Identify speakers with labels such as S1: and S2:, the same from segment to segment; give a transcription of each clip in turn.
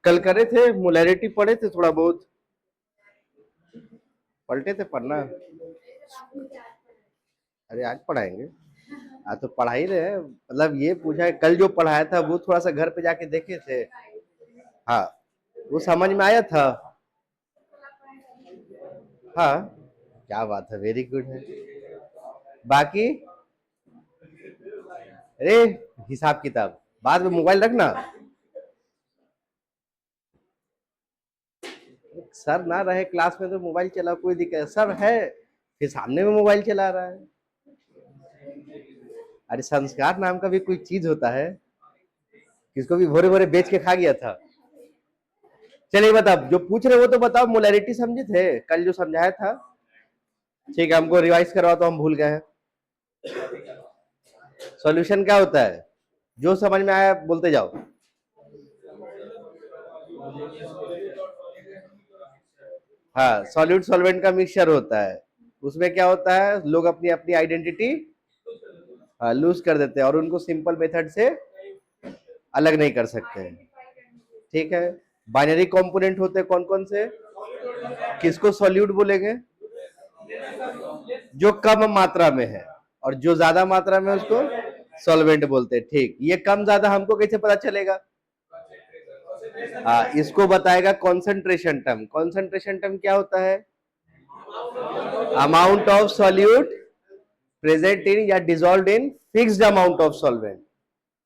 S1: कल करे थे, मोलैरिटी पढ़े थे, थोड़ा बहुत पलटे थे पढ़ना। अरे आज पढ़ाएंगे, आज तो पढ़ा ही रहे हैं। मतलब ये पूछा है कल जो पढ़ाया था वो थोड़ा सा घर पे जाके देखे थे। हाँ, वो समझ में आया था। हाँ, क्या बात है, वेरी गुड है। बाकी अरे हिसाब किताब बाद में, मोबाइल रखना। सर ना रहे क्लास में तो मोबाइल चला, कोई दिक्कत? सर है फिर सामने में मोबाइल चला रहा है। अरे संस्कार नाम का भी कोई चीज होता है, किसको भी भोरे भोरे बेच के खा गया था। चलिए बताओ, जो पूछ रहे वो तो बताओ, मोलैरिटी समझे थे कल जो समझाया था? ठीक है, हमको रिवाइज करवाओ तो हम भूल गए हैं। सॉल्यूशन क्या होता है, जो समझ में आया बोलते जाओ। हाँ, सॉल्यूट सॉल्वेंट का मिक्सचर होता है। उसमें क्या होता है, लोग अपनी अपनी आइडेंटिटी लूज कर देते हैं और उनको सिंपल मेथड से अलग नहीं कर सकते हैं। ठीक है, बाइनरी कंपोनेंट होते हैं कौन कौन से? किसको सॉल्यूट बोलेंगे? जो कम मात्रा में है, और जो ज्यादा मात्रा में उसको सॉल्वेंट बोलते हैं। ठीक, ये कम ज्यादा हमको कैसे पता चलेगा? इसको बताएगा कॉन्सेंट्रेशन टर्म। कॉन्सेंट्रेशन टर्म क्या होता है? Amount of solute present in या dissolve in fixed amount of solvent.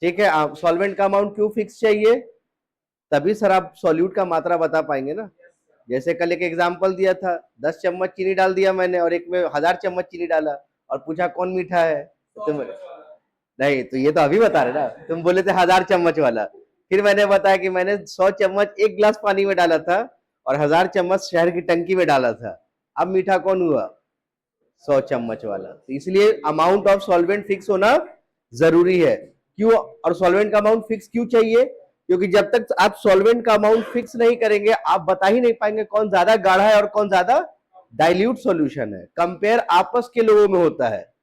S1: ठीक है, आप सॉल्वेंट का अमाउंट क्यों फिक्स चाहिए? तभी सर आप सॉल्यूट का मात्रा बता पाएंगे ना। जैसे कल एक एग्जांपल दिया था, 10 चम्मच चीनी डाल दिया मैंने और एक में 1000 चम्मच चीनी डाला और पूछा कौन मीठा है, तुम नहीं, तो ये तो अभी बता रहे ना, तुम बोले थे 1000 चम्मच वाला। फिर मैंने बताया कि मैंने 100 चम्मच एक गिलास पानी में डाला था और 1000 चम्मच शहर की टंकी में डाला था। अब मीठा कौन हुआ? 100 चम्मच वाला। तो इसलिए अमाउंट ऑफ सॉल्वेंट फिक्स होना जरूरी है। क्यों? और सॉल्वेंट का अमाउंट फिक्स क्यों चाहिए? क्योंकि जब तक आप सॉल्वेंट का अमाउंट फिक्स नहीं करेंगे, आप बता ही नहीं पाएंगे कौन ज्यादा गाढ़ा है और कौन ज्यादा डाइल्यूट सॉल्यूशन है। कंपेयर आपस के लोगों में होता है,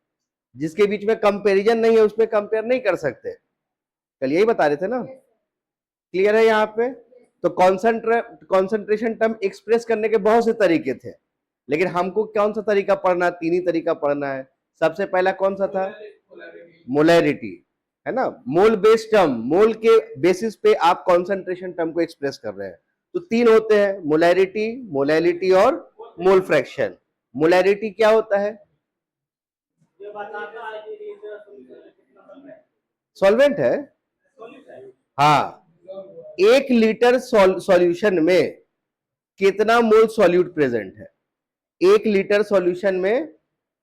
S1: जिसके बीच में कंपैरिजन नहीं है उसमें कंपेयर नहीं कर सकते। कल यही बता रहे थे ना, क्लियर है यहाँ पे? तो कॉन्सेंट्रेशन टर्म एक्सप्रेस करने के बहुत से तरीके थे, लेकिन हमको कौन सा तरीका पढ़ना है? तीन ही तरीका पढ़ना है। सबसे पहला कौन सा था? मोलैरिटी, है ना। मोल बेस्ड टर्म, मोल के बेसिस पे आप कॉन्सेंट्रेशन टर्म को एक्सप्रेस कर रहे हैं। तो तीन होते हैं, मोलैरिटी, मोलैलिटी और मोल फ्रैक्शन। मोलैरिटी क्या होता है? सॉल्वेंट है। हाँ, 1 लीटर सॉल्यूशन में कितना मोल सॉल्यूट प्रेजेंट है? 1 लीटर सॉल्यूशन में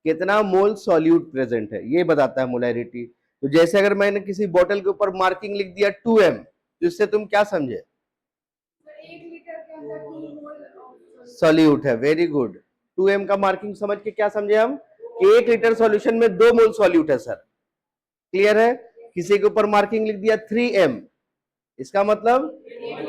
S1: कितना मोल सॉल्यूट प्रेजेंट है, ये बताता है मोलैरिटी। तो जैसे अगर मैंने किसी बोतल के ऊपर मार्किंग लिख दिया 2m, तो इससे तुम क्या समझे? 1 लीटर के अंदर 2 मोल सॉल्यूट है। Very good. 2m का मार्किंग समझ के क्या समझे हम? कि 1 लीटर सॉल्यूशन में 2 मोल सॉल्यूट है सर। क्लियर है? किसी के ऊपर मार्किंग लिख दिया 3m, इसका मतलब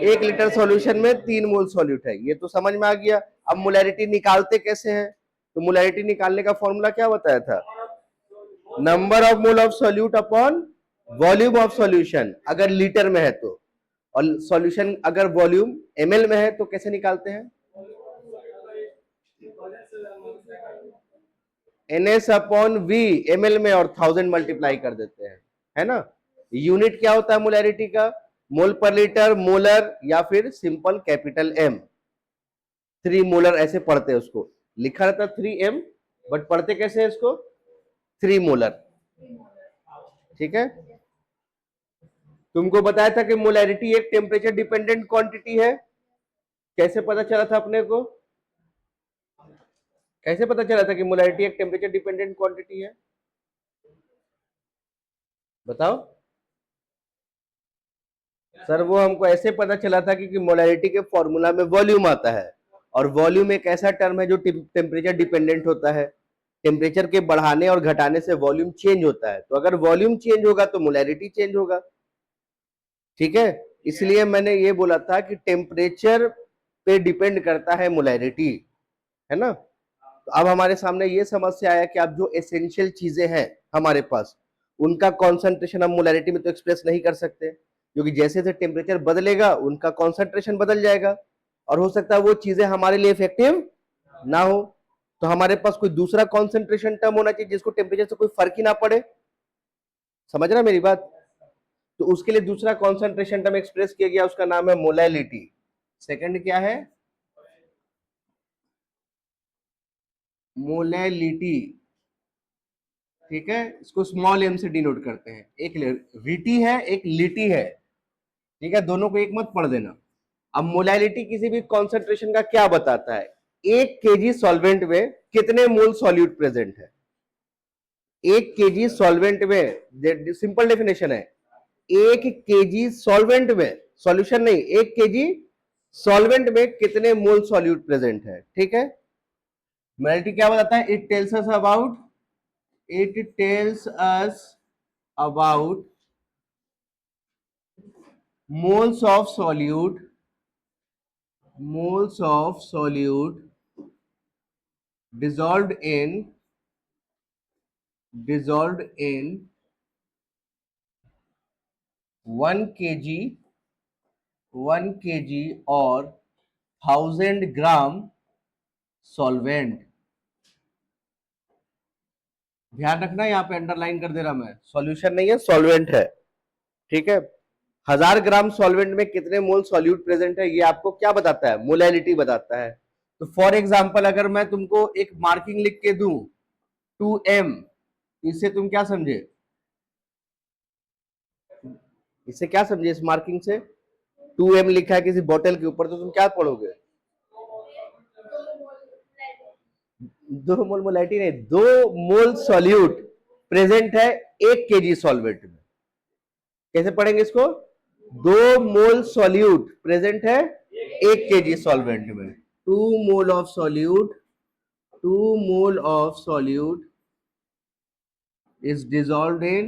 S1: 1 लीटर सॉल्यूशन में 3 मोल सॉल्यूट है। ये तो समझ में आ गया। अब मोलैरिटी निकालते कैसे हैं? तो मोलैरिटी निकालने का फॉर्मूला क्या बताया था? Number of mole of solute upon volume of solution, अगर लीटर में है तो। और सॉल्यूशन अगर वॉल्यूम ml में है तो कैसे निकालते हैं? NS अपॉन V, ml में, और 1000 मल्टीप्लाई कर देते हैं, है ना। यूनिट क्या होता है मोलैरिटी का? मोल पर लीटर, मोलर, या फिर सिंपल कैपिटल M। 3 मोलर ऐसे पढ़ते हैं उसको, लिखा रहता 3m, बट पढ़ते कैसे है इसको? 3 मोलर। ठीक है, तुमको बताया था कि मोलैरिटी एक टेम्परेचर डिपेंडेंट क्वांटिटी है। कैसे पता चला था अपने को? कैसे पता चला था कि मोलैरिटी एक टेम्परेचर डिपेंडेंट क्वांटिटी है? बताओ सर। वो हमको ऐसे पता चला था कि मोलैरिटी के फॉर्मूला में वॉल्यूम आता है, और वॉल्यूम एक ऐसा टर्म है जो टेम्परेचर डिपेंडेंट होता है। टेम्परेचर के बढ़ाने और घटाने से वॉल्यूम चेंज होता है, तो अगर वॉल्यूम चेंज होगा तो मोलैरिटी चेंज होगा। ठीक है, इसलिए मैंने ये बोला था कि टेम्परेचर पे डिपेंड करता है मोलैरिटी, है ना। तो अब हमारे सामने ये समस्या आया कि अब जो एसेंशियल चीजें हैं हमारे पास, उनका कॉन्सेंट्रेशन हम मोलैरिटी में तो एक्सप्रेस नहीं कर सकते, क्योंकि जैसे जैसे टेम्परेचर बदलेगा उनका कॉन्सेंट्रेशन बदल जाएगा, और हो सकता है वो चीजें हमारे लिए इफेक्टिव ना हो। तो हमारे पास कोई दूसरा कॉन्सेंट्रेशन टर्म होना चाहिए जिसको टेम्परेचर से कोई फर्क ही ना पड़े। समझ रहा मेरी बात? तो उसके लिए दूसरा कॉन्सेंट्रेशन टर्म एक्सप्रेस किया गया, उसका नाम है मोलैलिटी। सेकंड क्या है? मोलैलिटी। ठीक है, इसको स्मॉल एम से डिनोट करते हैं। एक रीटी है, एक लिटी है। ठीक है, दोनों को एक मत पढ़ देना। अब मोलैलिटी किसी भी कॉन्सेंट्रेशन का क्या बताता है? 1 kg सॉल्वेंट में कितने मोल सॉल्यूट प्रेजेंट है। 1 kg सॉल्वेंट में, सिंपल डेफिनेशन है, 1 kg सॉल्वेंट में, सॉल्यूशन नहीं, 1 kg सॉल्वेंट में कितने मोल सॉल्यूट प्रेजेंट है। ठीक है, मोलैलिटी क्या बताता है? It tells us about moles of solute dissolved in 1 kg और 1000 ग्राम सॉल्वेंट। ध्यान रखना, यहां पे अंडरलाइन कर दे रहा मैं, सॉल्यूशन नहीं है, सॉल्वेंट है। ठीक है, 1000 ग्राम सॉल्वेंट में कितने मोल सॉल्यूट प्रेजेंट है, ये आपको क्या बताता है? मोलैलिटी बताता है। तो फॉर एग्जांपल अगर मैं तुमको एक मार्किंग लिख के दूं 2m, इससे तुम क्या समझे? इससे क्या समझे? इस मार्किंग से 2m लिखा है किसी बोतल के ऊपर, तो तुम क्या पढ़ोगे? 2 मोल मोलैलिटी नहीं, 2 मोल सॉल्यूट प्रेजेंट है 1 kg सॉल्वेंट में। कैसे पढ़ेंगे इसको? 2 मोल सॉल्यूट प्रेजेंट है 1 kg सॉल्वेंट में। 2 मोल of solute is dissolved in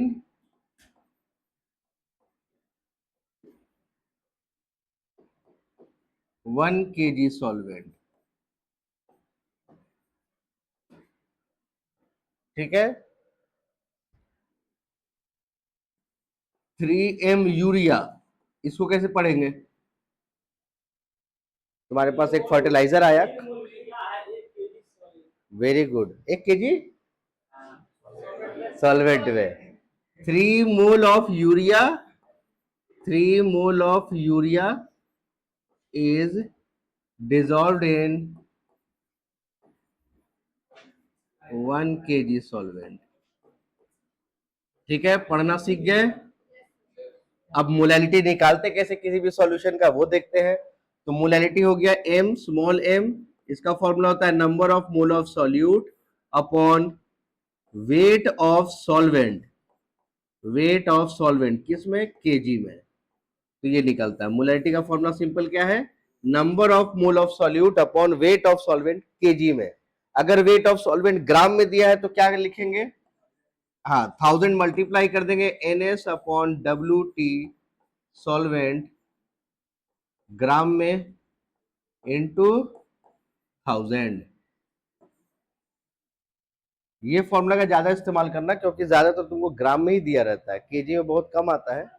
S1: 1 kg solvent। ठीक है, 3m यूरिया, इसको कैसे पढ़ेंगे? तुम्हारे पास एक फर्टिलाइजर आया, वेरी गुड, 1 kg सॉल्वेंट में 3 mole of urea is dissolved in 1 kg solvent। ठीक है, पढ़ना सीख गए। अब मोलैलिटी निकालते कैसे किसी भी सॉल्यूशन का, वो देखते हैं। तो मोलैलिटी हो गया m, स्मॉल m, इसका फॉर्मूला होता है number of mole of solute upon weight of solvent. Wait of solvent किसमें? केजी में। तो ये निकलता है मोलैलिटी का फॉर्मूला। सिंपल क्या है? Number of mole of solute upon weight of solvent KG में। अगर वेट ऑफ सॉल्वेंट ग्राम में दिया है तो क्या लिखेंगे? हाँ, 1000 मल्टीप्लाई कर देंगे NS upon WT solvent gram में इंटू 1000। ये फॉर्मूला का ज्यादा इस्तेमाल करना, क्योंकि ज्यादातर तुमको ग्राम में ही दिया रहता है, केजी में बहुत कम आता है।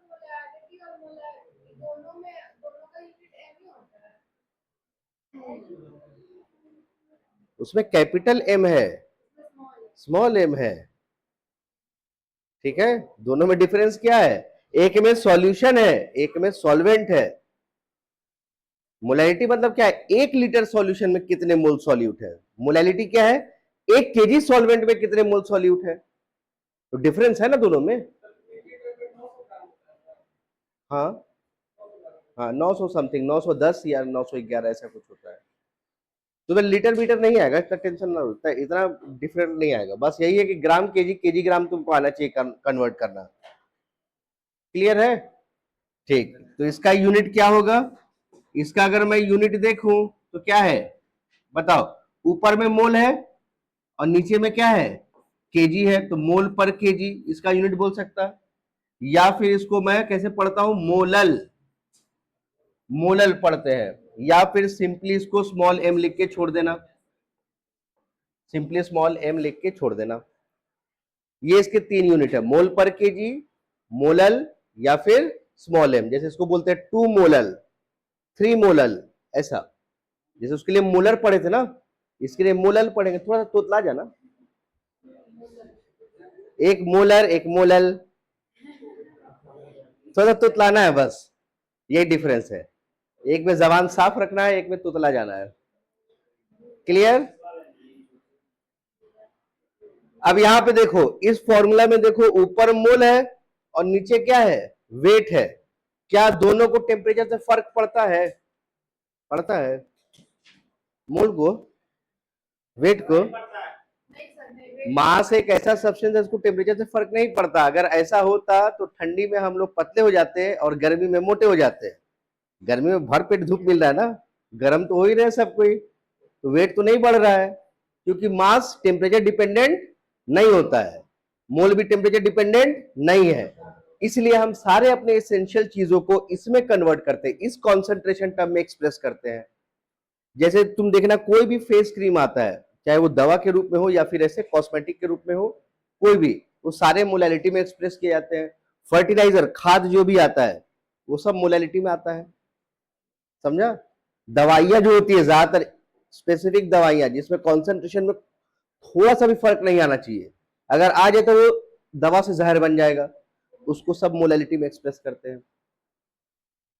S1: उसमें कैपिटल M है, स्मॉल m है। ठीक है, दोनों में डिफरेंस क्या है? एक में सॉल्यूशन है, एक में सॉल्वेंट है। मोलैलिटी मतलब क्या है? 1 लीटर सॉल्यूशन में कितने मोल सॉल्यूट है। मोलैलिटी क्या है? 1 kg सॉल्वेंट में कितने मोल सॉल्यूट है। तो डिफरेंस है ना दोनों में। हाँ हाँ, 900 समथिंग, 910 या 911 ऐसा कुछ होता है। तो मैं लीटर मीटर नहीं आएगा, इसका टेंशन ना होता है, इतना डिफरेंट नहीं आएगा। बस यही है कि ग्राम केजी, केजी ग्राम तुमको आना चाहिए कन्वर्ट करना। क्लियर है? ठीक, तो इसका यूनिट क्या होगा? इसका अगर मैं यूनिट देखूं तो क्या है बताओ? ऊपर में मोल है और नीचे में क्या है? केजी है, तो मोल पर केजी इसका यूनिट बोल सकता है। या फिर इसको मैं कैसे पढ़ता हूं? मोलल पढ़ते हैं, या फिर सिंपली इसको स्मॉल m लिख के छोड़ देना। सिंपली स्मॉल m लिख के छोड़ देना। ये इसके 3 यूनिट है, मोल पर केजी, मोलल या फिर स्मॉल m, जैसे इसको बोलते हैं 2 मोलल, 3 मोलल, ऐसा। जैसे उसके लिए मोलर पढ़े थे ना, इसके लिए मोलल पढ़ेंगे। थोड़ा सा तोतला जाना, 1 मोलर 1 मोलल, थोड़ा सा तुतलाना है बस, यही डिफरेंस है। एक में जबान साफ रखना है, एक में तुतला जाना है। क्लियर? अब यहां पे देखो, इस फॉर्मूला में देखो, ऊपर मोल है और नीचे क्या है, वेट है। क्या दोनों को टेम्परेचर से फर्क पड़ता है? पड़ता है। मोल को, वेट को, मास एक ऐसा सब्सटेंस है जिसको टेम्परेचर से फर्क नहीं पड़ता। अगर ऐसा होता तो ठंडी में हम लोग पतले हो जाते हैं और गर्मी में मोटे हो जाते हैं। गर्मी में भर पेट धूप मिल रहा है ना, गर्म तो हो ही रहे सब कोई, तो वेट तो नहीं बढ़ रहा है, क्योंकि मास टेम्परेचर डिपेंडेंट नहीं होता है, मोल भी टेम्परेचर डिपेंडेंट नहीं है। इसलिए हम सारे अपने एसेंशियल चीजों को इसमें कन्वर्ट करते हैं, इस कॉन्सेंट्रेशन टर्म में एक्सप्रेस करते हैं। जैसे तुम देखना, कोई भी फेस क्रीम आता है, चाहे वो दवा के रूप में हो या फिर ऐसे कॉस्मेटिक के रूप में हो, कोई भी, वो सारे मोलालिटी में एक्सप्रेस किए जाते हैं। फर्टिलाइजर, खाद जो भी आता है, वो सब मोलालिटी में आता है। समझा? दवाइयां जो होती है, ज्यादातर स्पेसिफिक दवाइयां जिसमें कॉन्सेंट्रेशन में थोड़ा सा भी फर्क नहीं आना चाहिए, अगर आ जाए तो वो दवा से जहर बन जाएगा, उसको सब मोलालिटी में एक्सप्रेस करते हैं।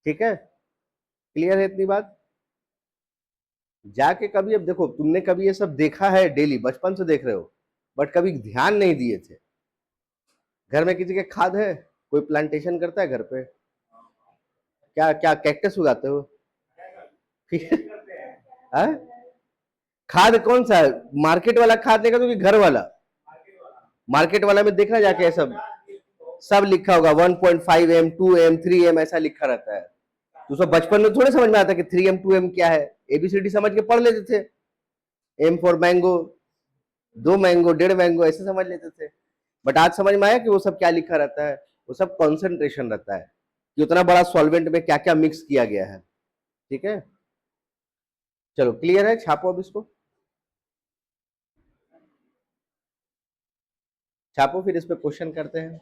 S1: ठीक है? क्लियर है इतनी बात? जाके कभी, अब देखो, तुमने कभी ये सब देखा है, डेली बचपन से देख रहे हो, बट कभी ध्यान नहीं दिए थे। घर में किसी के खाद है? कोई प्लांटेशन करता है घर पे? क्या क्या कैक्टस उगाते हो? हाँ? खाद कौन सा है? मार्केट वाला खाद लेगा तो कि घर वाला? मार्केट वाला में देखना जाके, सब सब लिखा होगा 1.5 m 2 m 3 m ऐसा लिखा रहता है। तो सब बचपन में थोड़े समझ में आता कि 3 m 2 m क्या है, एबीसीडी समझ के पढ़ लेते थे। M for mango, 2 mango, 1.5 mango, ऐसे समझ लेते थे। बट आज समझ में आया कि वो सब क्या लिखा रहता है। वो सब कॉन्सेंट्रेशन रहता है कि उतना बड़ा सॉल्वेंट में क्या क्या मिक्स किया गया है। ठीक है, चलो क्लियर है? छापो अब इसको, छापो, फिर इस पे क्वेश्चन करते हैं।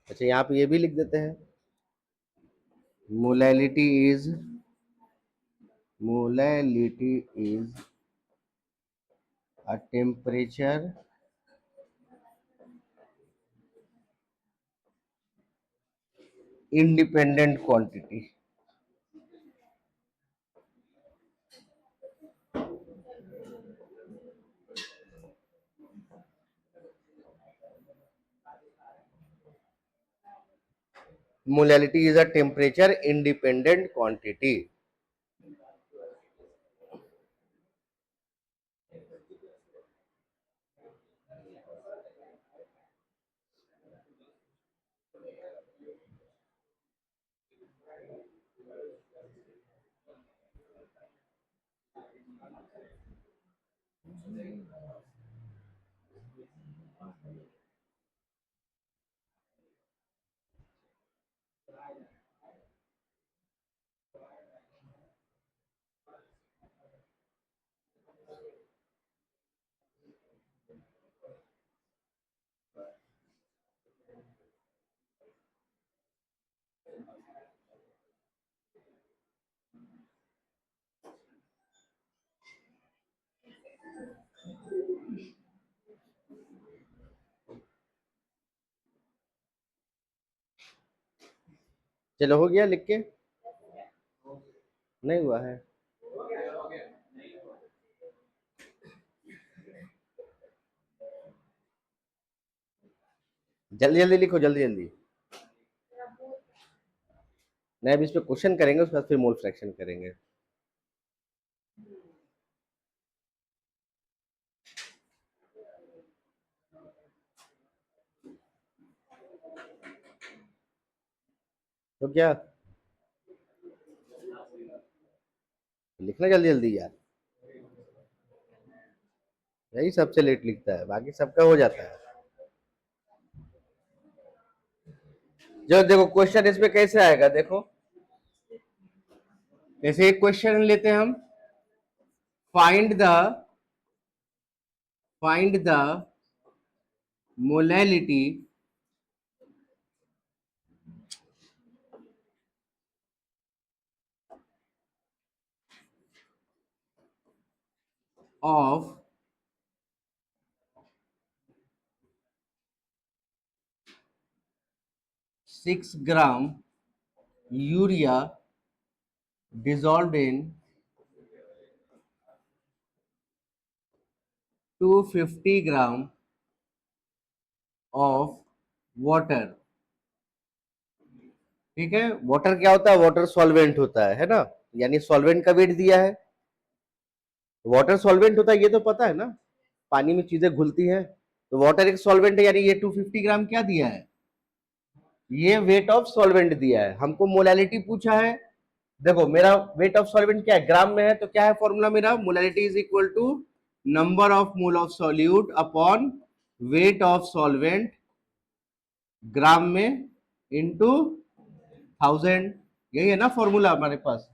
S1: अच्छा, यहाँ पे ये भी लिख देते हैं, molality is, molality is a temperature independent quantity. Molality is a temperature independent quantity. चलो, हो गया लिख के? नहीं हुआ है? जल्दी जल्दी लिखो, जल्दी जल्दी। नहीं, अब इस पे क्वेश्चन करेंगे, उसके बाद फिर मोल फ्रैक्शन करेंगे। तो क्या लिखना, जल्दी जल्दी यार, यही सबसे लेट लिखता है, बाकी सबका हो जाता है। जो देखो क्वेश्चन इसमें कैसे आएगा, देखो, जैसे एक क्वेश्चन लेते हैं हम, find the molality of 6 gram urea dissolved in 250 gram of water. ठीक है, वाटर क्या होता है? वाटर सॉल्वेंट होता है ना, यानी सॉल्वेंट का वेट दिया है। वाटर सॉल्वेंट होता है ये तो पता है ना, पानी में चीजें घुलती हैं, तो वाटर एक सॉल्वेंट है, यानी ये 250 ग्राम क्या दिया है? ये वेट ऑफ सॉल्वेंट दिया है। हमको मोलैलिटी पूछा है। देखो मेरा वेट ऑफ सॉल्वेंट क्या है, ग्राम में है, तो क्या है फॉर्मूला मेरा? Molality is equal to number of mole of solute upon weight of solvent gram में इंटू 1000। यही है ना फॉर्मूला हमारे पास।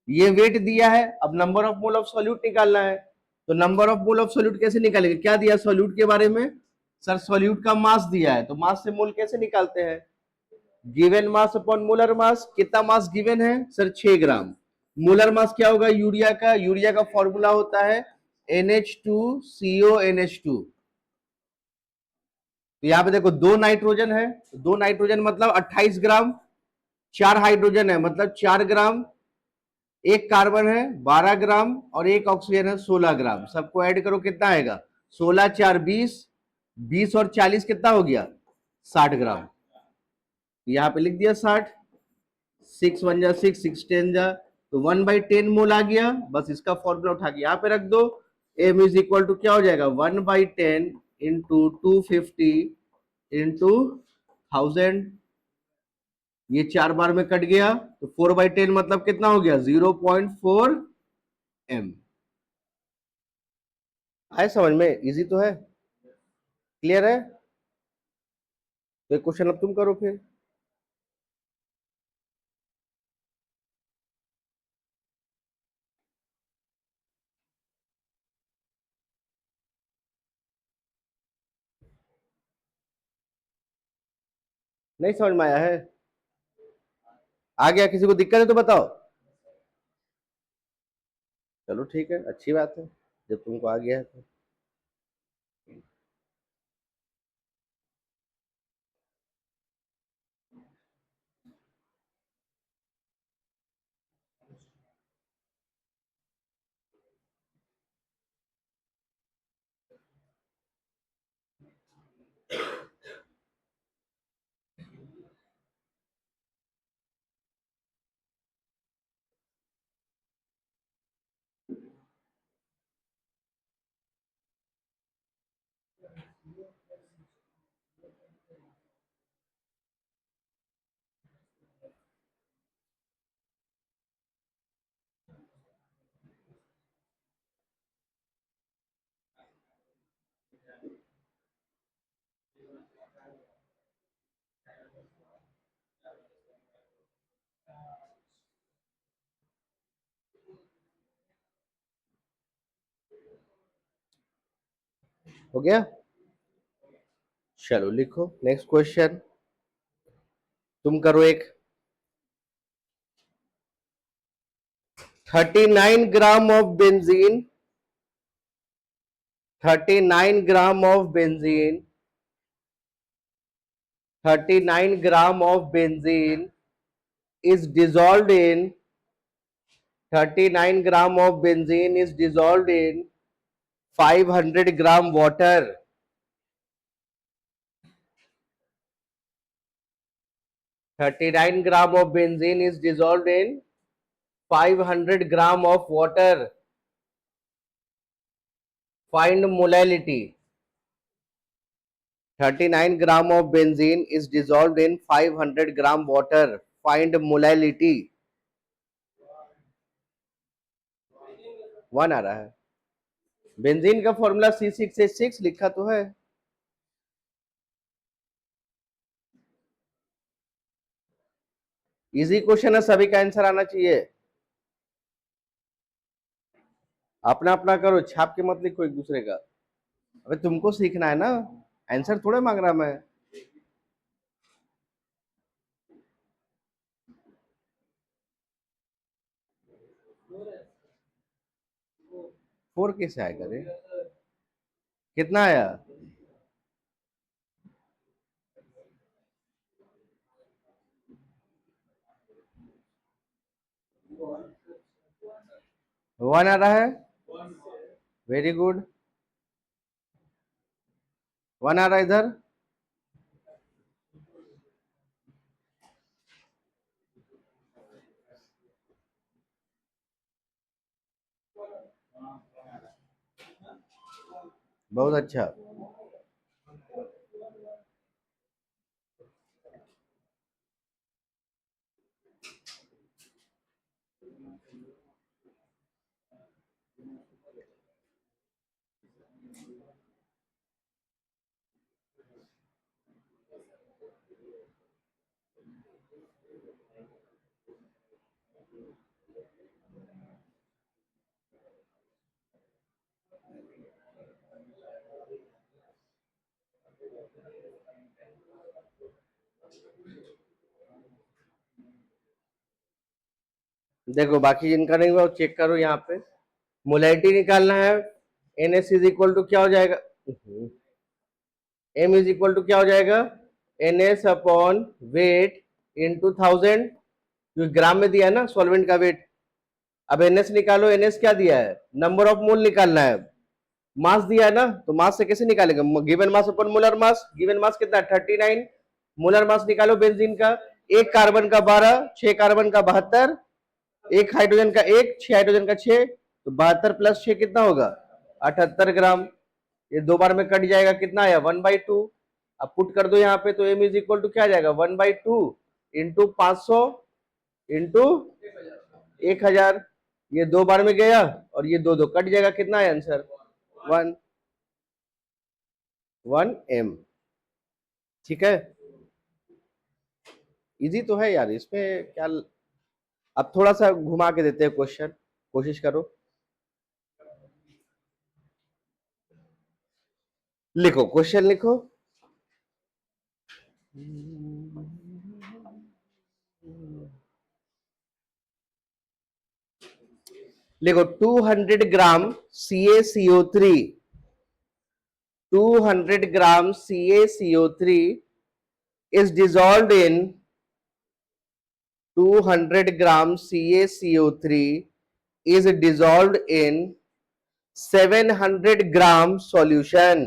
S1: ये वेट दिया है, अब number of mole of solute निकालना है। तो number of mole of solute कैसे निकालेंगे? क्या दिया सॉल्यूट के बारे में? सर सॉल्यूट का मास दिया है, तो मास से मोल कैसे निकालते हैं? Given mass upon molar mass. कितना मास गिवन है सर? 6 ग्राम। मोलर मास क्या होगा यूरिया का? यूरिया का फॉर्मूला होता है NH2CONH2। तो यहाँ पे देखो 2 नाइट्रोजन है, 2 नाइट्रोजन मतलब 28 ग्राम, 4 हाइड्रोजन है मतलब 4 ग्राम, एक कार्बन है 12 ग्राम और एक ऑक्सीजन है 16 ग्राम। सबको ऐड करो कितना आएगा? 16 4 20, 20 और 40 कितना हो गया? 60 ग्राम। यहाँ पे लिख दिया 60। 6 1 जा 6, 6 10 जा, तो 1/10 मोल आ गया। बस इसका फॉर्मूला उठा के यहाँ पे रख दो। एम इज इक्वल टू क्या हो जाएगा? 1/10 इंटू 250 इंटू 1000। ये 4 बार में कट गया, तो 4/10 मतलब कितना हो गया? 0.4 m। आए समझ में? इजी तो है, क्लियर है? तो क्वेश्चन अब तुम करो फिर। नहीं समझ में आया है? आ गया? किसी को दिक्कत है तो बताओ। चलो ठीक है, अच्छी बात है जब तुमको आ गया है तो। हो गया? चलो लिखो नेक्स्ट क्वेश्चन। तुम करो एक। 39 gram of benzene, 39 gram of benzene, 39 gram of benzene is dissolved in 39 gram of benzene is dissolved in 500 gram water। 39 gram of benzene is dissolved in 500 gram of water। Find molality। 39 gram of benzene is dissolved in 500 gram water। Find molality। 1 आ रहा है। Benzene का formula C6H6 लिखा तो है। Easy question है, सभी का answer आना चाहिए। अपना अपना करो, छाप के मत लिखो एक दूसरे का। अबे तुमको सीखना है ना। आंसर थोड़े मांग रहा मैं। 4 कैसे आएगा रे? कितना आया? वन आ रहा है, वेरी गुड। वन आ रहा है इधर। बहुत अच्छा। देखो बाकी जिनका नहीं हुआ वो चेक करो यहाँ पे। मोलैलिटी निकालना है। N S is equal to क्या हो जाएगा? एम इज इक्वल टू क्या हो जाएगा? N S upon weight into 1000, क्योंकि ग्राम में दिया है ना सॉल्वेंट का वेट। अब एन एस निकालो, एन एस क्या दिया है? नंबर ऑफ मोल निकालना है। मास दिया है ना, तो मास से कैसे निकालेंगे? Given mass upon molar mass. Given mass कितना? 39। मोलर मास निकालो बेंजीन का। एक कार्बन का 12, 6 कार्बन का 72, एक हाइड्रोजन का 1, 6 हाइड्रोजन का 6, तो 72 प्लस 6 कितना होगा? 78 ग्राम। ये दो बार में कट जाएगा, कितना आया? 1/2। अब पुट कर दो यहाँ पे, तो एम इज इक्वल टू क्या आ जाएगा? 1/2 इंटू 500 इंटू 1000। ये दो बार में गया और ये दो दो कट जाएगा, कितना है आंसर? 1 m। ठीक है, इजी तो है यार, इसमें क्या। अब थोड़ा सा घुमा के देते हैं क्वेश्चन, कोशिश करो। लिखो, क्वेश्चन लिखो। लिखो 200 ग्राम CaCO3, 200 gram CaCO3 is dissolved in 200 gram CaCO3 is dissolved in 700 gram solution.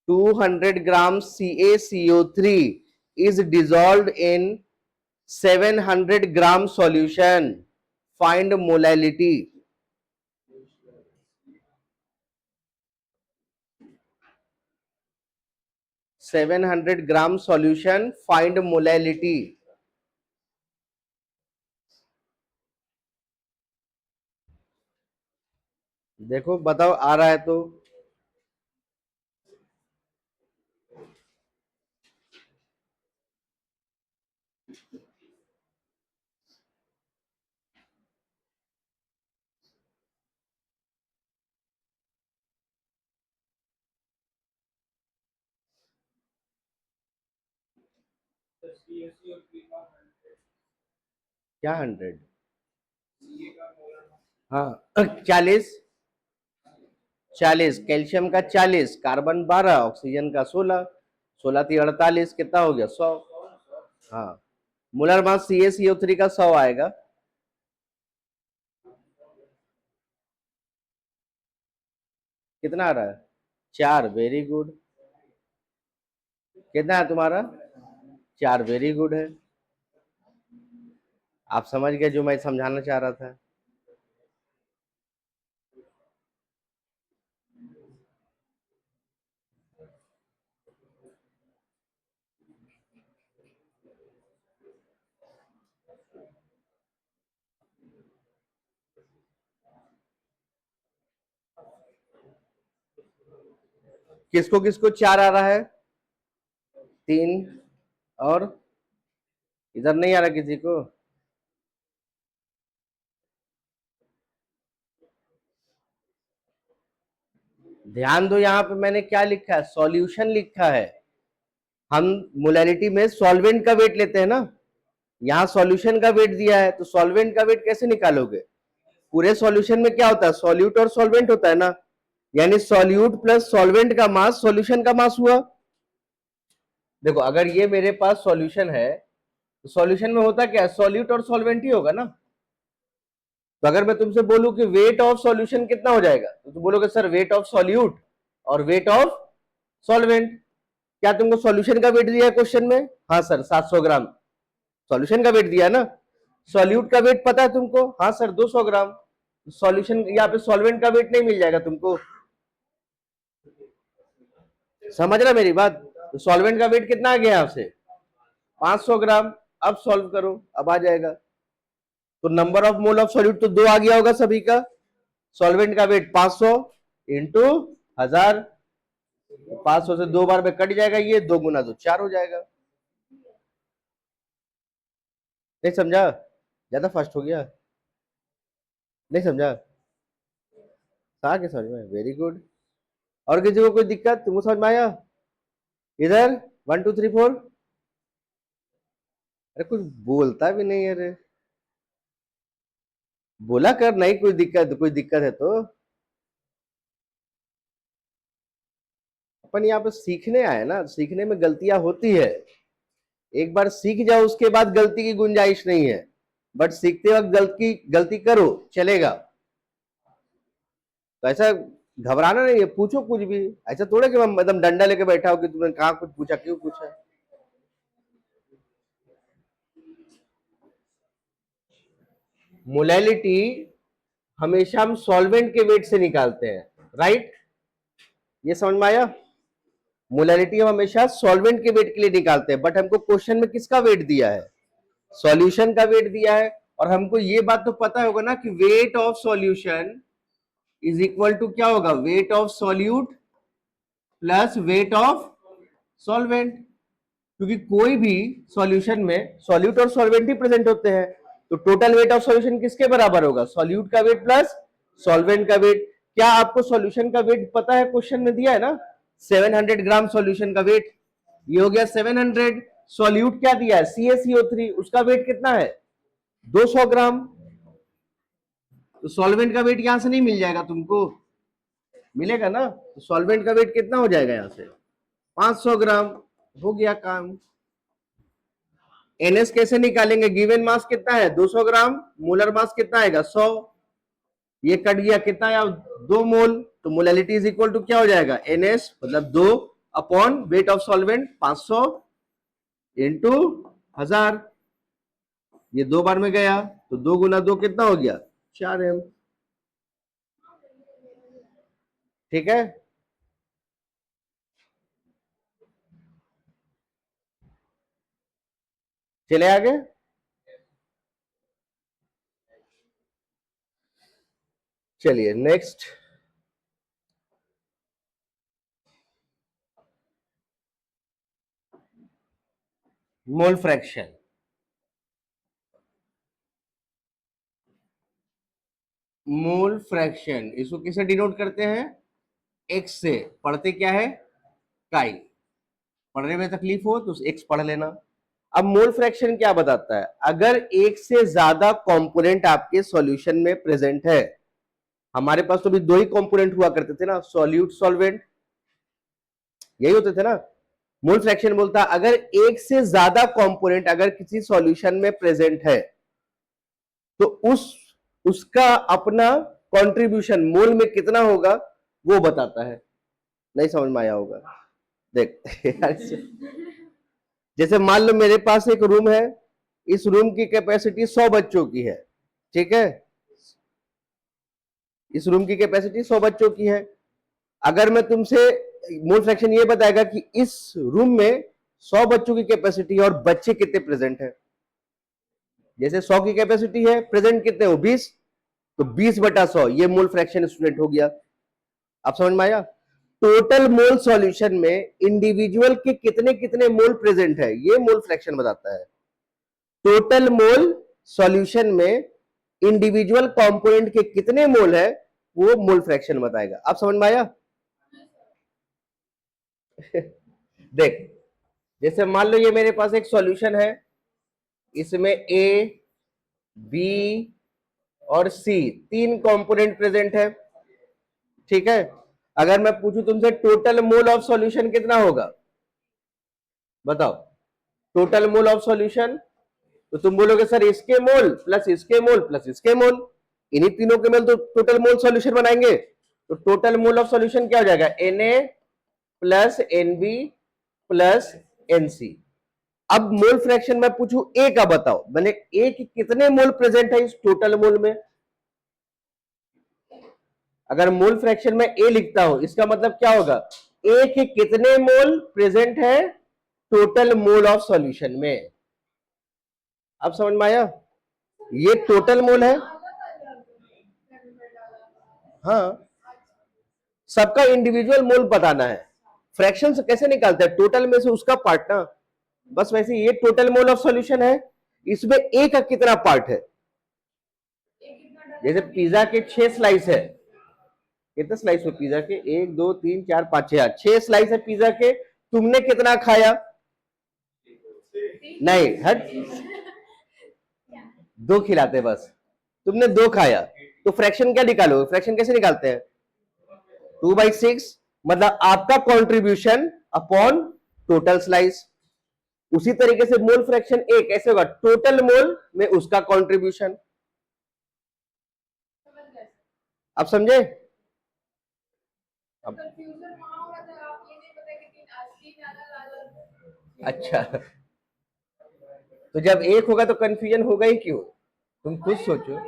S1: 200 gram CaCO3 is dissolved in 700 gram solution. Find molality. 700 gram solution. Find molality. देखो बताओ, आ रहा है तो। क्या 100? हाँ 40। 40 कैल्शियम का 40, कार्बन 12, ऑक्सीजन का 16, 16 थी 48, कितना हो गया? 100। हाँ, मोलर मास CaCO3 का 100 आएगा। कितना आ रहा है? 4, वेरी गुड। कितना है तुम्हारा? 4, वेरी गुड है। आप समझ गए जो मैं समझाना चाह रहा था। किसको किसको 4 आ रहा है? 3। और इधर नहीं आ रहा किसी को? ध्यान दो, यहाँ पे मैंने क्या लिखा है, सॉल्यूशन लिखा है। हम मोलैरिटी में सॉल्वेंट का वेट लेते हैं ना, यहाँ सॉल्यूशन का वेट दिया है, तो सॉल्वेंट का वेट कैसे निकालोगे? पूरे सॉल्यूशन में क्या होता है, सॉल्यूट और सॉल्वेंट होता है ना, यानी सॉल्यूट प्लस सॉल्वेंट का मास सॉल्यूशन का मास हुआ। देखो अगर ये मेरे पास सॉल्यूशन है तो सॉल्यूशन में होता क्या है, सॉल्यूट और सॉल्वेंट ही होगा ना। तो अगर मैं तुमसे बोलूं कि वेट ऑफ सॉल्यूशन कितना हो जाएगा, तो तुम बोलोगे सर वेट ऑफ सॉल्यूट और वेट ऑफ सॉल्वेंट। क्या तुमको सॉल्यूशन का वेट दिया है क्वेश्चन में? हाँ सर 700 ग्राम सॉल्यूशन का वेट दिया ना। सॉल्यूट का वेट पता है तुमको? हाँ सर 200 ग्राम। सॉल्यूशन यहाँ पे सॉल्वेंट का वेट नहीं मिल जाएगा तुमको, समझ रहा मेरी बात? तो सॉल्वेंट का वेट कितना आ गया यहां से, 500 ग्राम। अब सॉल्व करो, अब आ जाएगा। तो number of mole of solute तो 2 आ गया होगा सभी का। सॉल्वेंट का वेट 500 इंटू 1000, 500 से 2 बार में कट जाएगा, ये 2 गुना 2 4 हो जाएगा। नहीं समझा? ज्यादा फास्ट हो गया? नहीं समझा? समझ में? Very good. और किसी को कोई दिक्कत? तुमको समझ में आया? इधर 1 2 3 4। अरे कुछ बोलता भी नहीं, अरे बोला कर, नहीं कोई दिक्कत है तो। अपन यहाँ पे सीखने आए ना, सीखने में गलतियां होती है, एक बार सीख जाओ उसके बाद गलती की गुंजाइश नहीं है, बट सीखते वक्त गलती करो चलेगा। तो ऐसा घबराना नहीं है, पूछो कुछ भी, ऐसा थोड़ा कि मैं एकदम डंडा लेके बैठा हो कि तुमने कहा कुछ पूछा, क्यों पूछा। मोलैलिटी हमेशा हम सॉल्वेंट के वेट से निकालते हैं, राइट? ये समझ में आया? मोलैलिटी हम हमेशा सॉल्वेंट के वेट के लिए निकालते हैं, बट हमको क्वेश्चन में किसका वेट दिया है, सॉल्यूशन का वेट दिया है। और हमको ये बात तो पता होगा ना कि weight of solution is equal to क्या होगा, weight of solute plus weight of solvent, क्योंकि कोई भी सॉल्यूशन में सॉल्यूट और सॉल्वेंट ही प्रेजेंट होते हैं। तो टोटल वेट ऑफ सॉल्यूशन किसके बराबर होगा, सॉल्यूट का वेट प्लस सॉल्वेंट का वेट। क्या आपको सॉल्यूशन का वेट पता है, क्वेश्चन में दिया है ना 700 ग्राम सॉल्यूशन का वेट, ये हो गया 700। सॉल्यूट क्या दिया है, CaCO3, उसका वेट कितना है 200 ग्राम। तो सॉल्वेंट का वेट यहां से नहीं मिल जाएगा तुमको, मिलेगा ना। तो सॉल्वेंट का वेट कितना हो जाएगा यहां से 500 ग्राम, हो गया काम। NS कैसे निकालेंगे, गिवन मास कितना है 200 ग्राम, मोलर मास कितना आएगा 100, ये कट गया कितना आया 2 मोल। तो मोलैलिटी इज इक्वल टू क्या हो जाएगा, NS मतलब 2 upon weight of solvent 500 into 1000, ये 2 बार में गया तो 2 गुना 2 कितना हो गया 4M। ठीक है, चले आगे। चलिए next, mole fraction. Mole fraction इसको किसे डिनोट करते हैं, एक्स से। पढ़ते क्या है, काई। पढ़ने में तकलीफ हो तो एक्स पढ़ लेना। अब मोल फ्रैक्शन क्या बताता है, अगर एक से ज्यादा कंपोनेंट आपके सॉल्यूशन में प्रेजेंट है, हमारे पास तो भी 2 ही कंपोनेंट हुआ करते थे ना, सॉल्यूट सॉल्वेंट, यही होते थे ना। मोल फ्रैक्शन बोलता है अगर एक से ज्यादा कंपोनेंट अगर किसी सॉल्यूशन में प्रेजेंट है तो उसका अपना कंट्रीब्यूशन मोल में कितना होगा वो बताता है। नहीं समझ में आया होगा, देख जैसे मान लो मेरे पास एक रूम है, इस रूम की कैपेसिटी 100 बच्चों की है, ठीक है, इस रूम की कैपेसिटी 100 बच्चों की है। अगर मैं तुमसे, मोल फ्रैक्शन ये बताएगा कि इस रूम में 100 बच्चों की कैपेसिटी और बच्चे कितने प्रेजेंट है। जैसे 100 की कैपेसिटी है, प्रेजेंट कितने हो 20, तो 20/100 ये मोल फ्रैक्शन स्टूडेंट हो गया। आप समझ में आया? टोटल मोल सॉल्यूशन में इंडिविजुअल के कितने कितने मोल प्रेजेंट है ये मोल फ्रैक्शन बताता है। टोटल मोल सॉल्यूशन में इंडिविजुअल कंपोनेंट के कितने मोल है वो मोल फ्रैक्शन बताएगा। आप समझ में आया? देख, जैसे मान लो ये मेरे पास एक सॉल्यूशन है, इसमें ए, बी और सी तीन कंपोनेंट प्रेजेंट है, ठीक है। अगर मैं पूछूं तुमसे टोटल मोल ऑफ सॉल्यूशन कितना होगा, बताओ, टोटल मोल ऑफ सॉल्यूशन, तो तुम बोलोगे सर इसके मोल प्लस इसके मोल प्लस इसके मोल, इन्हीं तीनों के मोल तो टोटल मोल सॉल्यूशन बनाएंगे। तो टोटल मोल ऑफ सॉल्यूशन क्या हो जाएगा, Na plus Nb plus Nc। अब मोल फ्रैक्शन में पूछूं ए का बताओ, मैंने ए के कितने मोल प्रेजेंट है इस टोटल मोल में। अगर मोल फ्रैक्शन में ए लिखता हूं, इसका मतलब क्या होगा, ए के कितने मोल प्रेजेंट है टोटल मोल ऑफ सॉल्यूशन में। अब समझ में आया, ये टोटल मोल है। हाँ, सबका इंडिविजुअल मोल बताना है। फ्रैक्शन से कैसे निकालते हैं, टोटल में से उसका पार्ट ना, बस वैसे ये टोटल मोल ऑफ सॉल्यूशन है, इसमें ए का कितना पार्ट है। जैसे पिज्जा के 6 स्लाइस है, कितने स्लाइस है पिज्जा के, 1 2 3 4 5 6 स्लाइस है पिज्जा के, तुमने कितना खाया, नहीं हट, दो खिलाते बस, तुमने दो खाया, तो फ्रैक्शन क्या निकालो, फ्रैक्शन कैसे निकालते हैं, 2/6, मतलब आपका कंट्रीब्यूशन अपॉन टोटल स्लाइस। उसी तरीके से मोल फ्रैक्शन ए कैसे होगा, टोटल मोल में उसका कंट्रीब्यूशन। अब समझे, अब अच्छा, तो जब एक होगा तो कंफ्यूजन होगा ही क्यों, तुम खुद सोचो।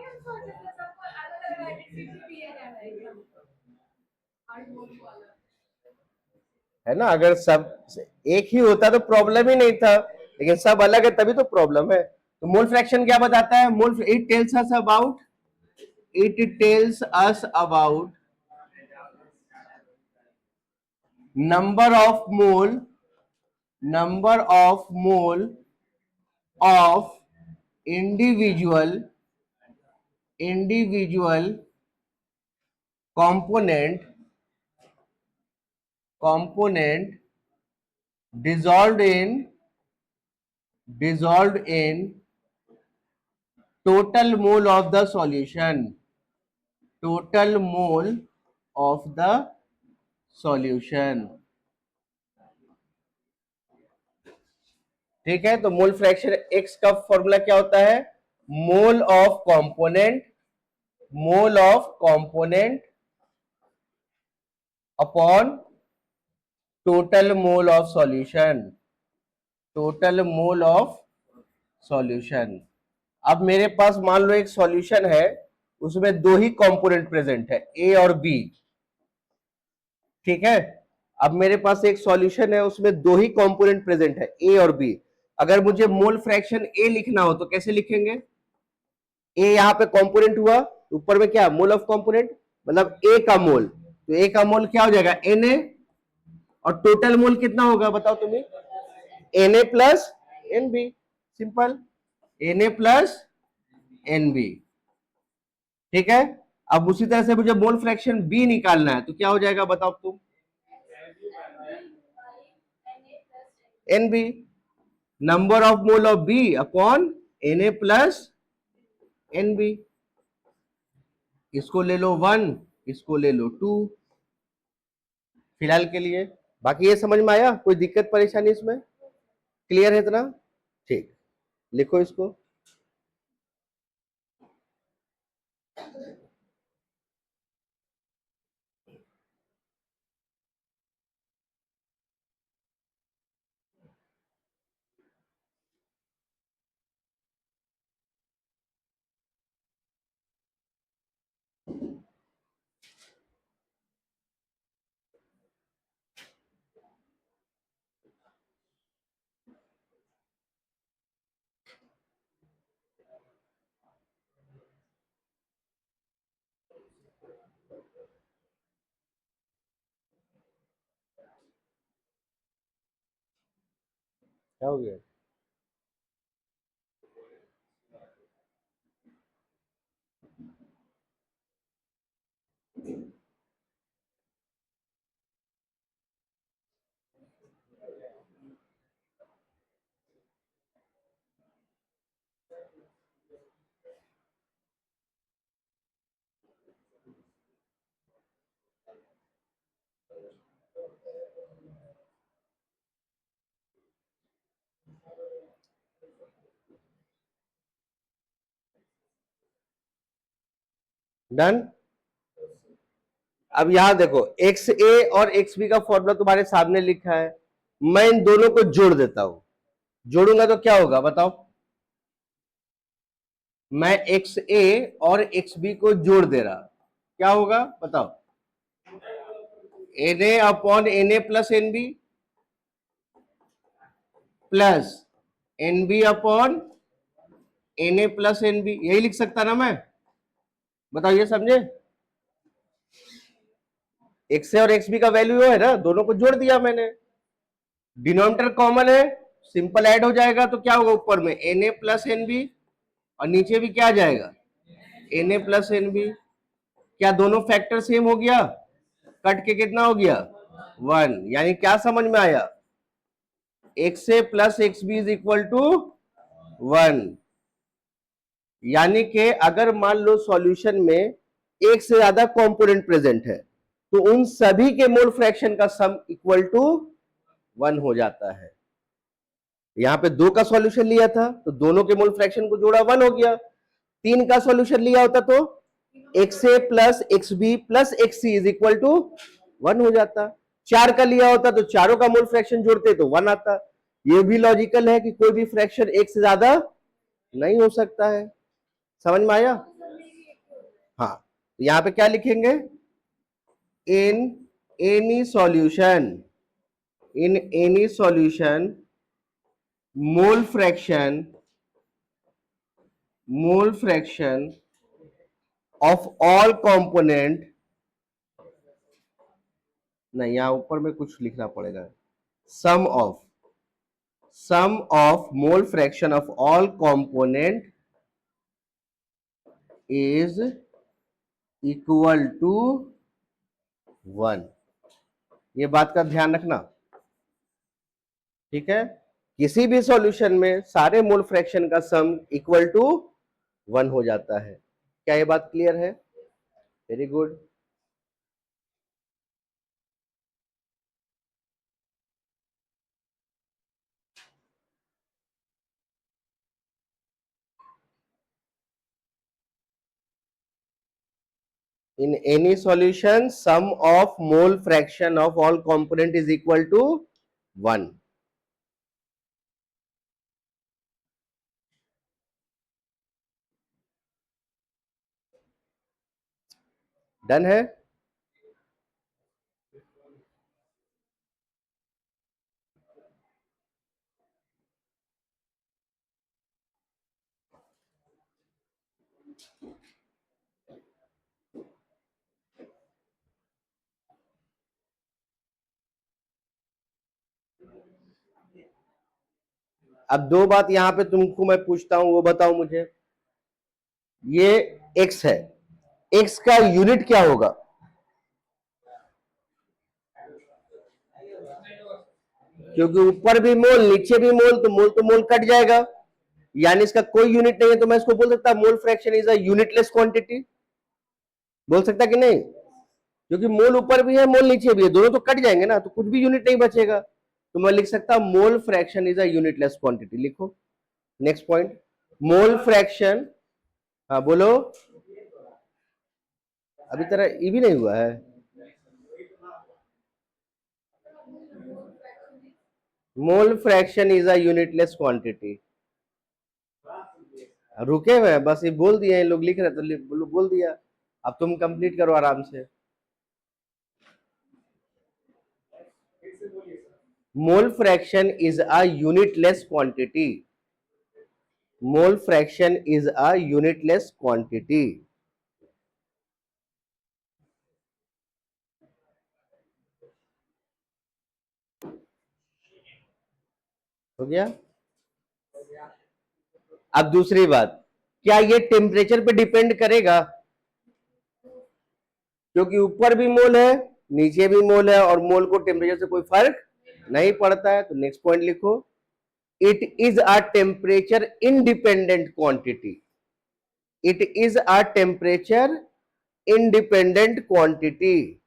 S1: है ना, अगर सब एक ही होता तो प्रॉब्लम ही नहीं था, लेकिन सब अलग है तभी तो प्रॉब्लम है। तो मोल फ्रैक्शन क्या बताता है, mole it tells us about, it tells us about number of mole, number of mole of individual, individual component, component dissolved in, dissolved in total mole of the solution, total mole of the solution। ठीक है, तो mole fraction x का formula क्या होता है, mole of component, mole of component upon total mole of solution, total mole of solution. अब मेरे पास मान लो एक सॉल्यूशन है, उसमें दो ही कंपोनेंट प्रेजेंट है, ए और बी, ठीक है। अब मेरे पास एक सॉल्यूशन है, उसमें दो ही कंपोनेंट प्रेजेंट है, ए और बी। अगर मुझे मोल फ्रैक्शन ए लिखना हो तो कैसे लिखेंगे, ए यहां पे कंपोनेंट हुआ, ऊपर में क्या, मोल ऑफ कंपोनेंट, मतलब ए का मोल, तो ए का मोल क्या हो जाएगा, Na, और टोटल मोल कितना होगा बताओ तुम्हें, Na plus Nb, simple, Na plus Nb, ठीक है। अब उसी तरह से मुझे मोल फ्रैक्शन बी निकालना है, तो क्या हो जाएगा बताओ तुम, Nb, number of mole of B upon Na plus Nb, इसको ले लो 1, इसको ले लो 2 फिलहाल के लिए। बाकी ये समझ में आया, कोई दिक्कत परेशानी इसमें, क्लियर है इतना, ठीक, लिखो इसको। क्या हो गया, डन। अब यहां देखो एक्स ए और एक्स बी का फॉर्मूला तुम्हारे सामने लिखा है, मैं इन दोनों को जोड़ देता हूं। जोड़ूंगा तो क्या होगा बताओ? मैं एक्स ए और एक्स बी को जोड़ दे रहा, क्या होगा बताओ? N A upon N A plus N B plus N B upon N A plus N B, यही लिख सकता ना मैं? बताओ, ये समझे? एक्स ए और एक्स बी का वैल्यू है ना, दोनों को जोड़ दिया मैंने, डिनोमिनेटर कॉमन है, सिंपल ऐड हो जाएगा तो क्या होगा? ऊपर में N A plus N B और नीचे भी क्या आ जाएगा? N A plus N B. क्या दोनों फैक्टर सेम हो गया? कट के कितना हो गया? 1। यानी क्या समझ में आया? X A plus X B is equal to 1। यानी कि अगर मान लो सॉल्यूशन में एक से ज्यादा कंपोनेंट प्रेजेंट है तो उन सभी के मोल फ्रैक्शन का सम इक्वल टू 1 हो जाता है। यहां पे 2 का सॉल्यूशन लिया था तो दोनों के मोल फ्रैक्शन को जोड़ा 1 हो गया। 3 का सॉल्यूशन लिया होता तो X A plus X B plus X C is equal to 1 हो जाता। 4 का लिया होता तो चारों का मोल फ्रैक्शन जोड़ते तो 1 आता। ये भी लॉजिकल है कि कोई भी फ्रैक्शन एक से ज्यादा नहीं हो सकता है। समझ में आया? हाँ, यहां पे क्या लिखेंगे? In any solution, in any solution mole fraction of all component, नहीं यहां ऊपर में कुछ लिखना पड़ेगा, sum of mole fraction of all component is equal to 1। ये बात का ध्यान रखना, ठीक है? किसी भी सॉल्यूशन में सारे मोल फ्रैक्शन का सम इक्वल टू 1 हो जाता है। क्या ये बात क्लियर है? Very good. In any solution, sum of mole fraction of all component is equal to 1. Done है? अब 2 बात यहां पे तुमको मैं पूछता हूं, वो बताओ मुझे। ये x है, x का यूनिट क्या होगा? क्योंकि ऊपर भी मोल नीचे भी मोल, तो मोल कट जाएगा, यानी इसका कोई यूनिट नहीं है। तो मैं इसको बोल सकता mole fraction is a unitless quantity, बोल सकता कि नहीं? क्योंकि मोल ऊपर भी है मोल नीचे भी है, दोनों तो कट जाएंगे ना, तो कुछ भी यूनिट नहीं बचेगा। तो मैं लिख सकता mole fraction is a unitless quantity. लिखो नेक्स्ट पॉइंट, मोल फ्रैक्शन। हाँ बोलो, अभी तरह ये भी नहीं हुआ है। Mole fraction is a unitless quantity. रुके हुए हैं बस, ये बोल दिया, लोग लिख रहे तो बोल दिया। अब तुम कंप्लीट करो आराम से। Mole fraction is a unitless quantity. Mole fraction is a unitless quantity. हो गया? अब दूसरी बात, क्या ये टेम्परेचर पे डिपेंड करेगा? क्योंकि ऊपर भी मोल है नीचे भी मोल है और मोल को टेम्परेचर से कोई फर्क नहीं पड़ता है। तो नेक्स्ट पॉइंट लिखो, it is a temperature independent quantity. It is a temperature independent quantity.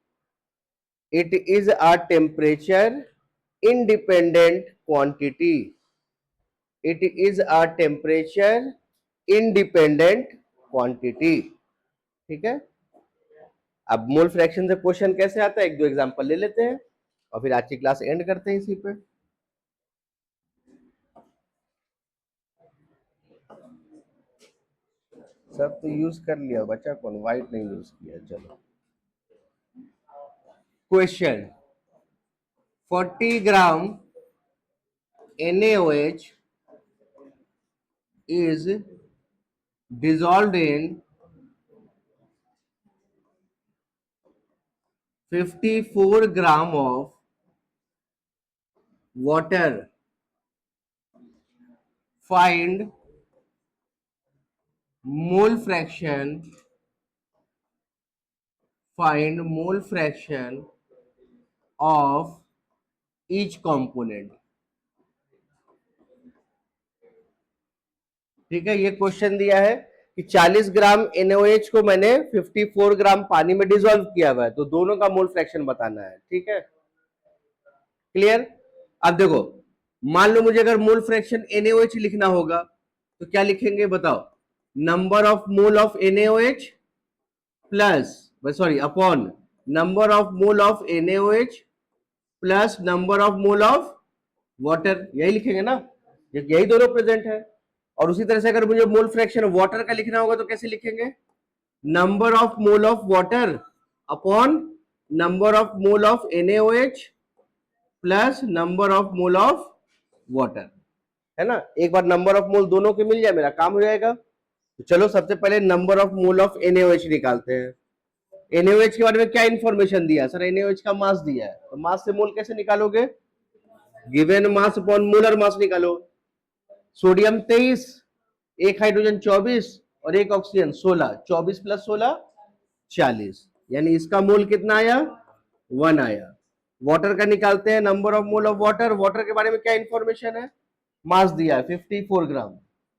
S1: It is a temperature independent quantity. It is a temperature independent quantity. ठीक है? अब मोल फ्रैक्शन से क्वेश्चन कैसे आता है, एक दो एग्जांपल ले लेते हैं और फिर आज की क्लास एंड करते हैं इसी पे। सब तो यूज कर लिया, बच्चा कौन व्हाइट नहीं यूज किया। चलो question, 40 gram NaOH is dissolved in 54 gram of water. Find mole fraction. Find mole fraction of each component. ठीक है, ये क्वेश्चन दिया है कि 40 ग्राम NaOH को मैंने 54 ग्राम पानी में डिसॉल्व किया हुआ है, तो दोनों का मोल फ्रैक्शन बताना है। ठीक है, क्लियर। अब देखो, मान लो मुझे अगर मोल फ्रैक्शन NaOH लिखना होगा तो क्या लिखेंगे बताओ, number of mole of NaOH plus, sorry, upon number of mole of NaOH plus number of mole of water, यही लिखेंगे ना, यही दोनों प्रेजेंट है। और उसी तरह से अगर मुझे मोल फ्रैक्शन वाटर का लिखना होगा तो कैसे लिखेंगे, number of mole of water upon number of mole of NaOH plus number of mole of water, है ना। एक बार नंबर ऑफ मोल दोनों के मिल जाए मेरा काम हो जाएगा। तो चलो सबसे पहले number of mole of NaOH निकालते हैं। NaOH के बारे में क्या इंफॉर्मेशन दिया सर, NaOH का मास दिया है, तो मास से मोल कैसे निकालोगे, given mass upon molar mass निकालो। सोडियम 23, एक हाइड्रोजन 24 और एक ऑक्सीजन 16, 24 प्लस 16 40, यानी इसका मोल कितना आया, 1 आया। वाटर का निकालते हैं, number of mole of water, water के बारे में क्या इंफॉर्मेशन है, मास दिया है 54 ग्राम,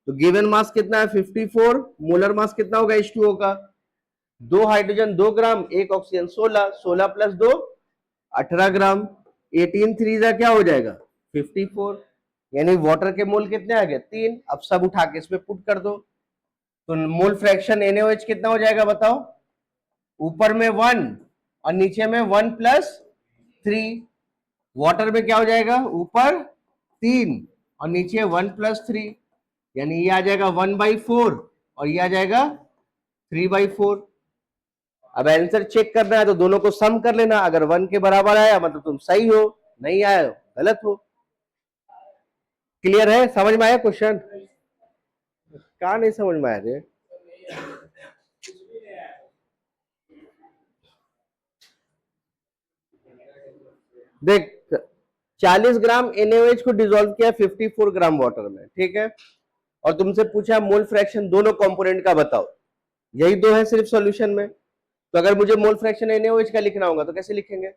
S1: तो गिवन मास कितना है 54, मोलर मास कितना होगा H2O का, 2 हाइड्रोजन 2 ग्राम, एक ऑक्सीजन 16, 16 प्लस 2 18 ग्राम, 18 3 जा क्या हो जाएगा 54, यानी वाटर के मोल कितने आ गए 3। अब सब उठा के इसमें पुट कर दो, तो मोल फ्रैक्शन NaOH कितना हो जाएगा बताओ, ऊपर में 1 और नीचे में 1 प्लस 3, वाटर में क्या हो जाएगा, ऊपर 3 और नीचे 1 प्लस 3, यानी ये आ जाएगा 1/4 और ये आ जाएगा 3/4। अब आंसर चेक करना है तो दोनों को सम कर लेना, अगर 1 के बराबर आया मतलब तुम सही हो, नहीं आया गलत हो। क्लियर है, समझ में आया क्वेश्चन, कहा नहीं समझ में आया रे। देख, 40 ग्राम NaOH को डिसॉल्व किया 54 ग्राम वाटर में, ठीक है, और तुमसे पूछा मोल फ्रैक्शन दोनों कंपोनेंट का बताओ, यही दो है सिर्फ सॉल्यूशन में। तो अगर मुझे मोल फ्रैक्शन NaOH का लिखना होगा तो कैसे लिखेंगे,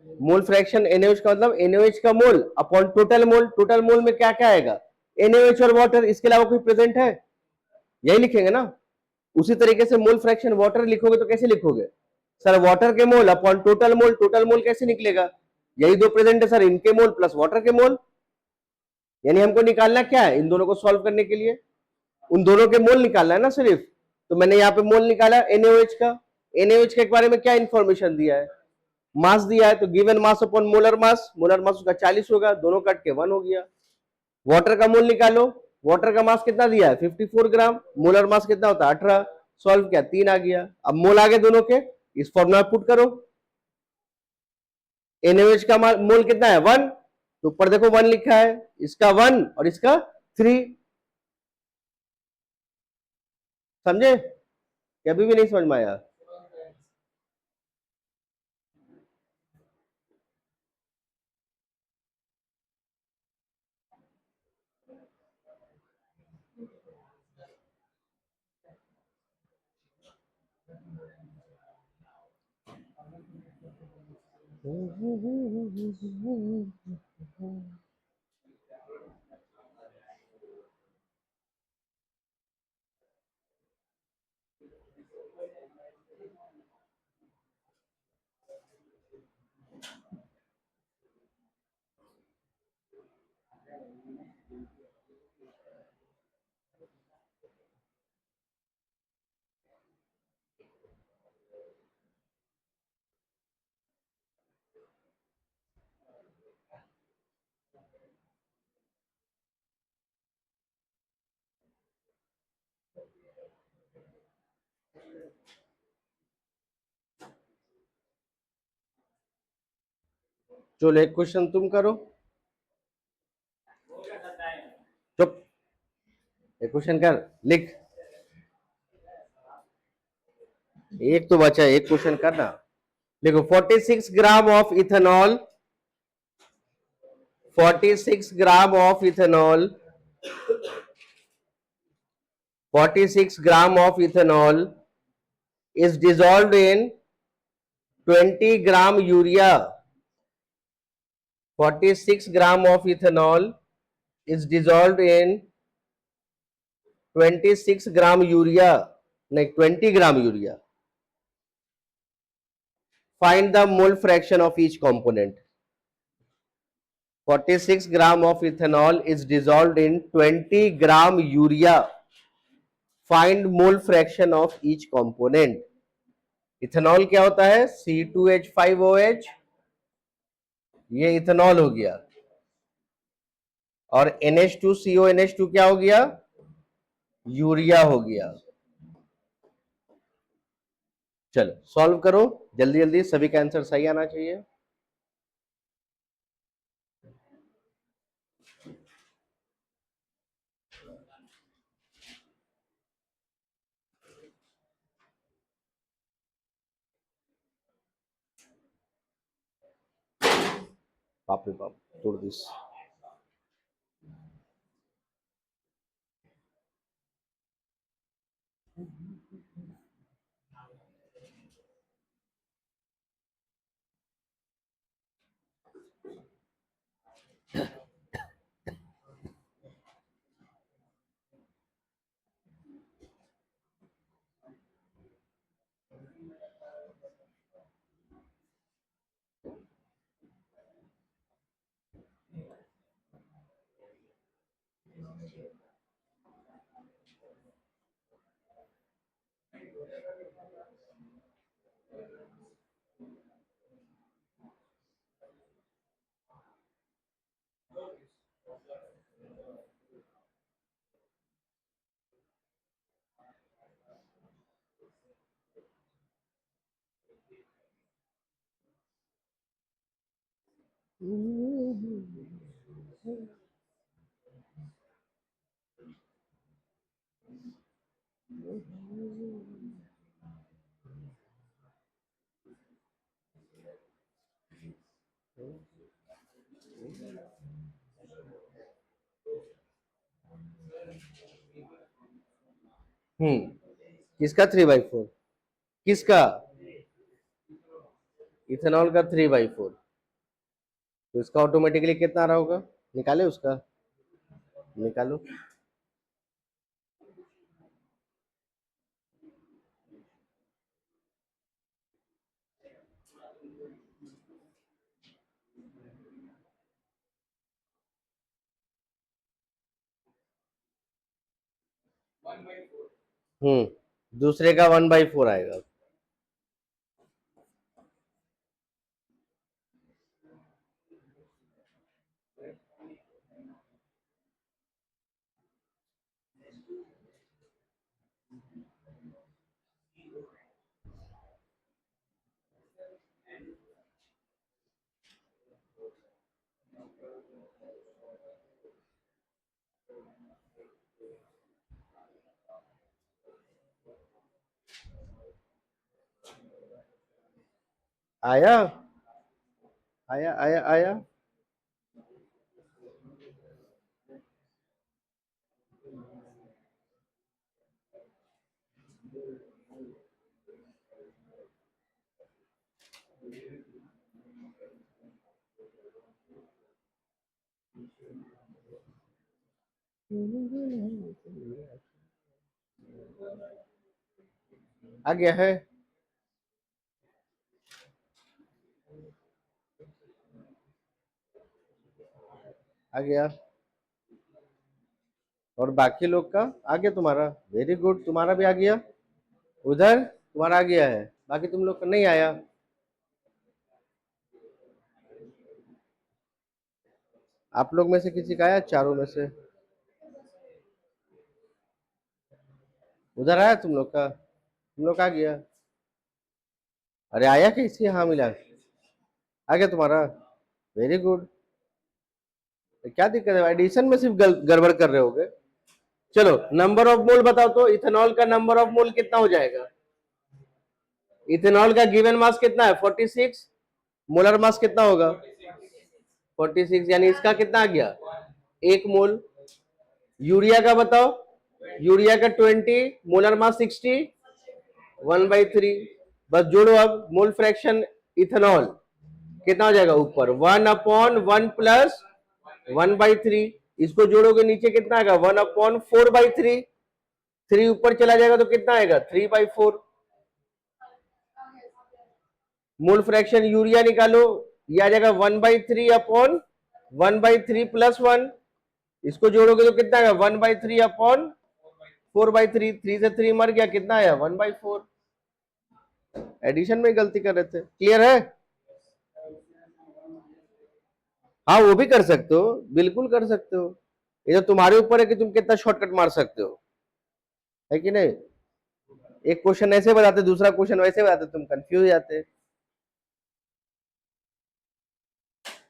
S1: मोल फ्रैक्शन NaOH का मतलब NaOH का mole upon total mole, total mole में क्या क्या आएगा, NaOH और वाटर, इसके अलावा कोई प्रेजेंट है, यही लिखेंगे ना। उसी तरीके से मोल फ्रैक्शन वाटर लिखोगे तो कैसे लिखोगे, सर वाटर के mole upon total mole, total mole कैसे निकलेगा, यही दो प्रेजेंट है सर, इनके मोल प्लस वाटर के मोल, यानी हमको निकालना क्या है, इन दोनों को सॉल्व करने के लिए उन दोनों के मोल निकालना है ना सिर्फ। तो मैंने यहाँ पे मोल निकाला NaOH का, NaOH के बारे में क्या इंफॉर्मेशन दिया है, मास दिया है, तो given mass upon molar mass, molar mass उसका 40 होगा, दोनों कट के 1 हो गया। वाटर का मोल निकालो, वाटर का मास कितना दिया है 54 ग्राम, मोलर मास कितना होता है 18, सॉल्व किया 3 आ गया। अब मोल आगे दोनों के, इस फॉर्मूला पुट करो, NaOH का मोल कितना है 1, तो ऊपर देखो 1 लिखा है, इसका 1 और इसका 3, समझे, कभी भी नहीं समझ में आया। चलो एक क्वेश्चन तुम करो, चुप, एक क्वेश्चन कर, लिख, एक तो बचा, एक क्वेश्चन करना। देखो 46 gram of ethanol, 46 gram of ethanol, 46 gram of ethanol is dissolved in 20 gram urea. 46 gram of ethanol is dissolved in 26 gram urea, नहीं 20 gram urea. Find the mole fraction of each component। 46 gram of ethanol is dissolved in 20 gram urea. Find mole fraction of each component। Ethanol क्या होता है? C2H5OH, ये ethanol हो गया, और NH2CONH2 क्या हो गया? यूरिया हो गया। चलो सॉल्व करो जल्दी जल्दी, सभी का आंसर सही आना चाहिए। बाप रे बाप, तोड़ दिस। किसका 3/4? किसका? इथेनॉल का 3/4। तो इसका ऑटोमेटिकली कितना आ रहा होगा? निकाले उसका, निकालो। दूसरे का 1/4 आएगा। आया आया आया आया। आ गया है, आ गया। और बाकी लोग का आ गया तुम्हारा, वेरी गुड, तुम्हारा भी आ गया। उधर तुम्हारा आ गया है, बाकी तुम लोग का नहीं आया। आप लोग में से किसी का आया? चारों में से उधर आया तुम लोग का? तुम लोग का आ गया? अरे आया कैसे? हाँ मिला, आ गया तुम्हारा, वेरी गुड। क्या दिक्कत है, एडिशन में सिर्फ गड़बड़ कर रहे होगे। चलो नंबर ऑफ मोल बताओ तो, इथेनॉल का नंबर ऑफ मोल कितना हो जाएगा? इथेनॉल का गिवन मास कितना है? 46। मोलर मास कितना होगा? 46, यानी इसका कितना आ गया? 1 मोल। यूरिया का बताओ, यूरिया का 20, मोलर मास 60, 1/3। बस जोड़ो अब, मोल फ्रैक्शन इथेनॉल कितना हो जाएगा? ऊपर 1/1 प्लस 1/3, इसको जोड़ोगे नीचे कितना आएगा? 1/4/3। 3 ऊपर चला जाएगा तो कितना आएगा? 3/4। मोल फ्रैक्शन यूरिया निकालो, ये आ जाएगा 1/3/1/3 प्लस 1, इसको जोड़ोगे तो कितना आएगा? 1/3/4/3। 3 से 3 मर गया, कितना आया? 1/4। एडिशन में गलती कर रहे थे। क्लियर है? हाँ वो भी कर सकते हो, बिल्कुल कर सकते हो। ये तो तुम्हारे ऊपर है कि तुम कितना शॉर्टकट मार सकते हो, है कि नहीं? एक क्वेश्चन ऐसे बताते, दूसरा क्वेश्चन वैसे बताते, तुम कंफ्यूज हो जाते।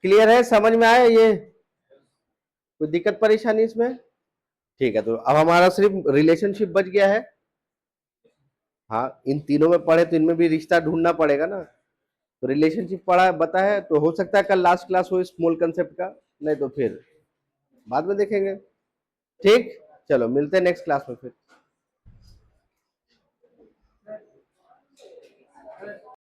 S1: क्लियर है? समझ में आया ये? कोई दिक्कत परेशानी इसमें? ठीक है, तो अब हमारा सिर्फ रिलेशनशिप बच गया है। हाँ, इन तीनों में पढ़े तो इनमें भी रिश्ता ढूंढना पड़ेगा ना। तो रिलेशनशिप पढ़ा बता है, तो हो सकता है कल लास्ट क्लास हो स्मॉल कंसेप्ट का, नहीं तो फिर बाद में देखेंगे। ठीक, चलो मिलते हैं नेक्स्ट क्लास में फिर।